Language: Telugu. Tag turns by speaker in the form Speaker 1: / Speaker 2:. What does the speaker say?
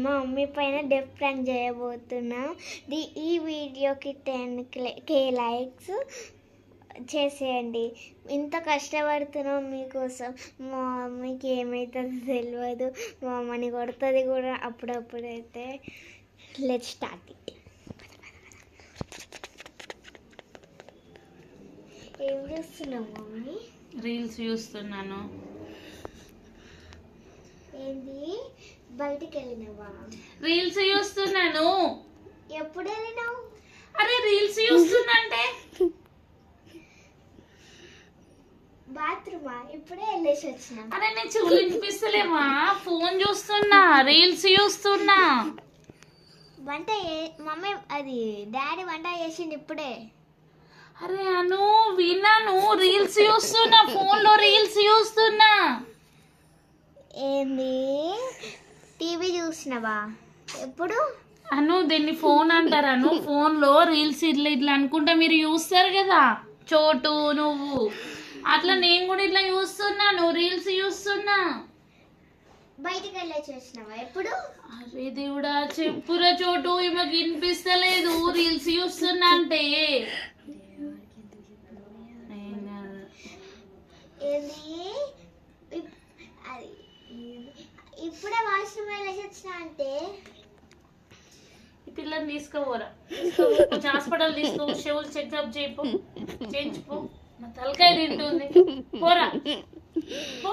Speaker 1: మా మమ్మీ పైన డెఫ్ ప్రాంక్ చేయబోతున్నాం. ఈ వీడియోకి 10K లైక్స్ చేసేయండి. ఇంత కష్టపడుతున్నాం మీకోసం. మా మమ్మీకి ఏమవుతుందో తెలియదు, మా మమ్మని కొడుతుంది కూడా అప్పుడప్పుడైతే. Let's start it. ఏం చేస్తున్నావు మమ్మీ?
Speaker 2: రీల్స్ చూస్తున్నాను.
Speaker 1: ఏంది, బయటికి వెళ్ళినావా?
Speaker 2: రీల్స్ చూస్తున్నాను.
Speaker 1: ఎప్పుడు వెళ్ళినావు?
Speaker 2: అరే రీల్స్ చూస్తున్నా అంటే
Speaker 1: బాత్రూమా? ఇప్పుడే వెళ్ళేసి వచ్చినా.
Speaker 2: అరే నేను చెవులు వినిపిస్తలేమా? ఫోన్ చూస్తున్నా, రీల్స్ చూస్తున్నా.
Speaker 1: మమ్మీ అది డాడీ వంట చేసింది ఇప్పుడే.
Speaker 2: అరే అను విన్నాను, రీల్స్ చూస్తున్నా, ఫోన్ లో రీల్స్ చూస్తున్నా.
Speaker 1: ఏంది, టీవీ చూసినావా? ఎప్పుడు?
Speaker 2: అను దీన్ని ఫోన్ అంటారాను. ఫోన్ లో రీల్స్ ఇట్లా ఇట్లా అనుకుంటా మీరు చూస్తారు కదా, చోటు నువ్వు అట్లా నేను కూడా ఇట్లా చూస్తున్నాను, రీల్స్ చూస్తున్నా.
Speaker 1: బయటికి వెళ్ళేసి వచ్చినావా? ఎప్పుడు?
Speaker 2: అరే దేవుడా చెప్పురా చోటు, ఈమెకి వినిపిస్తలేదు రీల్స్ చూస్తున్నా అంటే.
Speaker 1: ఇప్పుడే వాష్రూమ్ వెళ్ళేసి వచ్చినా అంటే.
Speaker 2: ఈ పిల్లని తీసుకోపోరా, కొంచెం హాస్పిటల్ తీసుకో, చెవులు చెకప్ చేయించుకో. మా తలకాయ తింటుంది, పోరా పో.